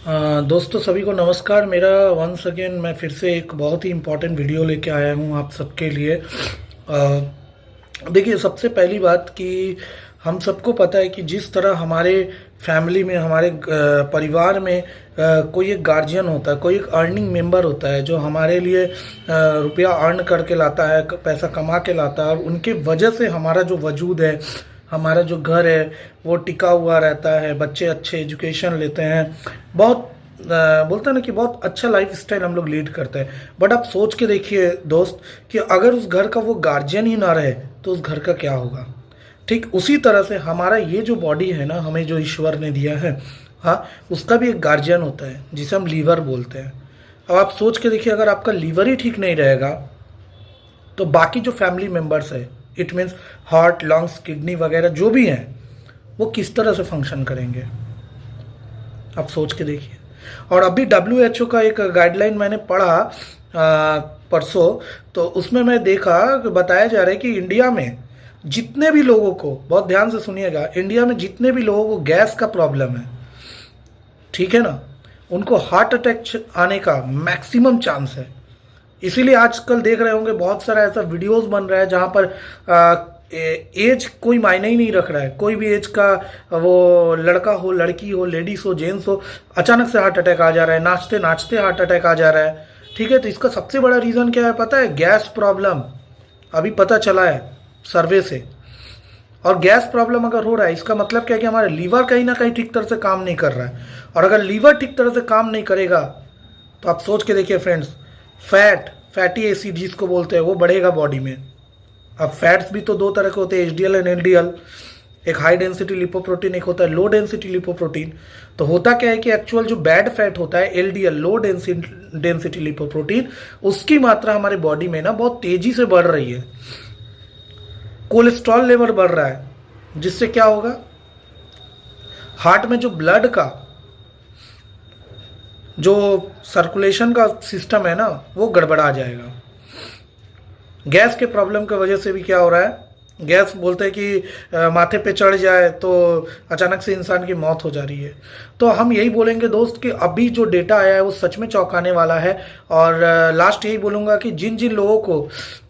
दोस्तों सभी को नमस्कार। मेरा वंस अगेन मैं फिर से एक बहुत ही इम्पोर्टेंट वीडियो लेके आया हूँ आप सबके लिए। देखिए, सबसे पहली बात कि हम सबको पता है कि जिस तरह हमारे फैमिली में, हमारे परिवार में कोई एक गार्जियन होता है, कोई एक अर्निंग मेंबर होता है जो हमारे लिए रुपया अर्न करके लाता है, पैसा कमा के लाता है, और उनके वजह से हमारा जो वजूद है, हमारा जो घर है वो टिका हुआ रहता है, बच्चे अच्छे एजुकेशन लेते हैं, बहुत बोलते हैं ना कि बहुत अच्छा लाइफ स्टाइल हम लोग लीड करते हैं। बट आप सोच के देखिए दोस्त कि अगर उस घर का वो गार्जियन ही ना रहे तो उस घर का क्या होगा। ठीक उसी तरह से हमारा ये जो बॉडी है ना, हमें जो ईश्वर ने दिया है, हाँ, उसका भी एक गार्जियन होता है जिसे हम लीवर बोलते हैं। अब आप सोच के देखिए, अगर आपका लीवर ही ठीक नहीं रहेगा तो बाकी जो फैमिली मेंबर्स है, it means heart, lungs, kidney वगैरह जो भी हैं, वो किस तरह से फंक्शन करेंगे, आप सोच के देखिए। और अभी WHO का एक गाइडलाइन मैंने पढ़ा परसों, तो उसमें मैं देखा कि बताया जा रहा है कि इंडिया में जितने भी लोगों को, बहुत ध्यान से सुनिएगा, इंडिया में जितने भी लोगों को गैस का प्रॉब्लम है, ठीक है ना, उनको हार्ट अटैक आने का मैक्सिमम चांस है। इसीलिए आजकल देख रहे होंगे बहुत सारा ऐसा वीडियोस बन रहा है जहां पर एज कोई मायने ही नहीं रख रहा है। कोई भी एज का, वो लड़का हो, लड़की हो, लेडीज हो, जेंट्स हो, अचानक से हार्ट अटैक आ जा रहा है, नाचते नाचते हार्ट अटैक आ जा रहा है। ठीक है, तो इसका सबसे बड़ा रीज़न क्या है पता है? Gas problem. अभी पता चला है सर्वे से। और गैस प्रॉब्लम अगर हो रहा है, इसका मतलब क्या है कि हमारा लीवर कहीं ना कहीं ठीक तरह से काम नहीं कर रहा है। और अगर लीवर ठीक तरह से काम नहीं करेगा तो आप सोच के देखिए फ्रेंड्स, फैटी एसिड जिसको बोलते हैं वो बढ़ेगा बॉडी में। अब फैट्स भी तो दो तरह के होते हैं, HDL एंड LDL। एक हाई डेंसिटी लिपोप्रोटीन, एक होता है लो डेंसिटी लिपोप्रोटीन। तो होता क्या है कि एक्चुअल जो बैड फैट होता है LDL, लो डेंसिटी लिपोप्रोटीन, उसकी मात्रा हमारे बॉडी में ना बहुत तेजी से बढ़ रही है। कोलेस्ट्रॉल लेवल बढ़ रहा है, जिससे क्या होगा, हार्ट में जो ब्लड का जो सर्कुलेशन का सिस्टम है ना, वो गड़बड़ा जाएगा। गैस के प्रॉब्लम की वजह से भी क्या हो रहा है, गैस बोलते हैं कि माथे पे चढ़ जाए तो अचानक से इंसान की मौत हो जा रही है। तो हम यही बोलेंगे दोस्त कि अभी जो डेटा आया है वो सच में चौंकाने वाला है। और लास्ट यही बोलूँगा कि जिन जिन लोगों को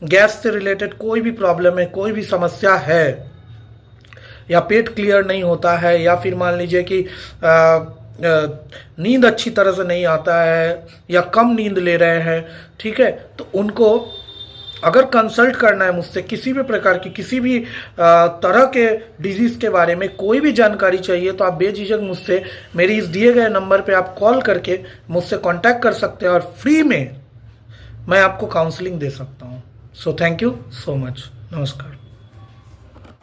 गैस से रिलेटेड कोई भी प्रॉब्लम है, कोई भी समस्या है, या पेट क्लियर नहीं होता है, या फिर मान लीजिए कि नींद अच्छी तरह से नहीं आता है, या कम नींद ले रहे हैं, ठीक है, तो उनको अगर कंसल्ट करना है मुझसे, किसी भी प्रकार की, किसी भी तरह के डिजीज़ के बारे में कोई भी जानकारी चाहिए, तो आप बेझिझक मुझसे मेरी इस दिए गए नंबर पे आप कॉल करके मुझसे कांटेक्ट कर सकते हैं, और फ्री में मैं आपको काउंसलिंग दे सकता हूँ। So thank you so much. नमस्कार।